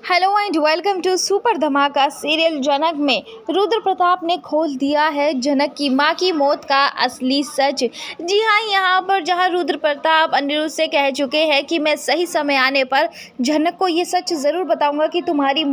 Hello and welcome to super धमाका serial Janak में रुद्र प्रताप ने खोल दिया है जनक की मां की मौत का असली सच। जी हाँ, यहाँ पर जहाँ रुद्र प्रताप अनिरुद्ध से कह चुके हैं कि मैं सही समय आने पर जनक को ये सच ज़रूर बताऊंगा कि तुम्हारी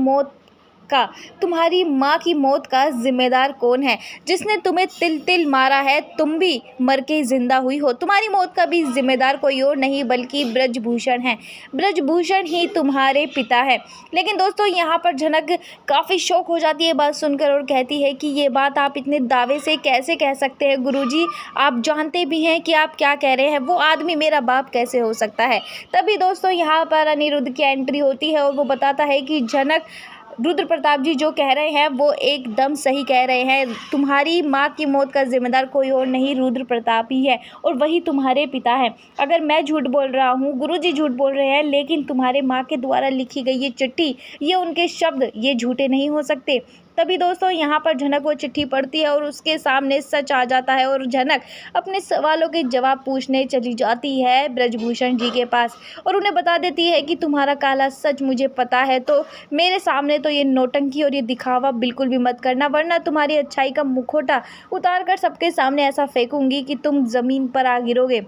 माँ की मौत का जिम्मेदार कौन है, जिसने तुम्हें तिल तिल मारा है, तुम भी मर के जिंदा हुई हो। तुम्हारी मौत का भी जिम्मेदार कोई और नहीं बल्कि ब्रजभूषण है। ब्रजभूषण ही तुम्हारे पिता है। लेकिन दोस्तों, यहाँ पर जनक काफ़ी शौक हो जाती है बात सुनकर और कहती है कि ये बात आप इतने दावे से कैसे कह सकते हैं गुरुजी, आप जानते भी हैं कि आप क्या कह रहे हैं, वो आदमी मेरा बाप कैसे हो सकता है। तभी दोस्तों यहाँ पर अनिरुद्ध की एंट्री होती है और वो बताता है कि जनक, रुद्र प्रताप जी जो कह रहे हैं वो एकदम सही कह रहे हैं। तुम्हारी माँ की मौत का जिम्मेदार कोई और नहीं, रुद्र प्रताप ही है और वही तुम्हारे पिता हैं। अगर मैं झूठ बोल रहा हूँ, गुरुजी झूठ बोल रहे हैं, लेकिन तुम्हारे माँ के द्वारा लिखी गई ये चिट्ठी, ये उनके शब्द, ये झूठे नहीं हो सकते। तभी दोस्तों यहाँ पर जनक वो चिट्ठी पढ़ती है और उसके सामने सच आ जाता है और जनक अपने सवालों के जवाब पूछने चली जाती है ब्रजभूषण जी के पास और उन्हें बता देती है कि तुम्हारा काला सच मुझे पता है, तो मेरे सामने तो ये नौटंकी और ये दिखावा बिल्कुल भी मत करना, वरना तुम्हारी अच्छाई का मुखौटा उतार कर सबके सामने ऐसा फेंकूंगी कि तुम ज़मीन पर आ गिरोगे।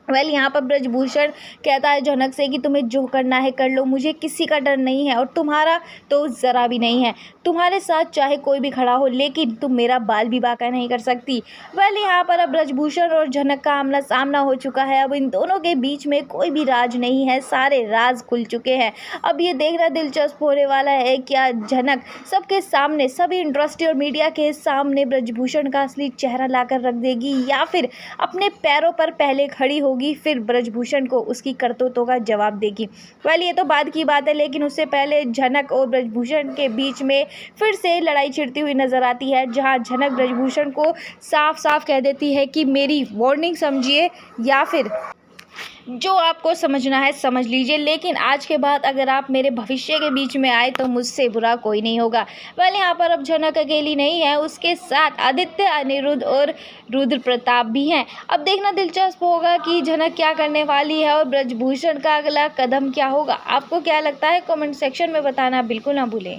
यहाँ पर ब्रजभूषण कहता है जनक से कि तुम्हें जो करना है कर लो, मुझे किसी का डर नहीं है और तुम्हारा तो ज़रा भी नहीं है। तुम्हारे साथ चाहे कोई भी खड़ा हो, लेकिन तुम मेरा बाल भी बांका नहीं कर सकती। यहाँ पर अब ब्रजभूषण और जनक का आमना सामना हो चुका है। अब इन दोनों के बीच में कोई भी राज नहीं है, सारे राज खुल चुके हैं। अब ये देखना दिलचस्प होने वाला है, क्या जनक सबके सामने, सभी इंडस्ट्री और मीडिया के सामने ब्रजभूषण का असली चेहरा लाकर रख देगी या फिर अपने पैरों पर पहले खड़ी होगी, फिर ब्रजभूषण को उसकी करतूतों का जवाब देगी। ये तो बाद की बात है, लेकिन उससे पहले जनक और ब्रजभूषण के बीच में फिर से लड़ाई छिड़ती हुई नजर आती है, जहां जनक ब्रजभूषण को साफ साफ कह देती है कि मेरी वार्निंग समझिए या फिर जो आपको समझना है समझ लीजिए, लेकिन आज के बाद अगर आप मेरे भविष्य के बीच में आए तो मुझसे बुरा कोई नहीं होगा। यहाँ पर अब जनक अकेली नहीं है, उसके साथ आदित्य, अनिरुद्ध और रुद्र प्रताप भी हैं। अब देखना दिलचस्प होगा कि जनक क्या करने वाली है और ब्रजभूषण का अगला कदम क्या होगा। आपको क्या लगता है, कमेंट सेक्शन में बताना बिल्कुल ना भूलें।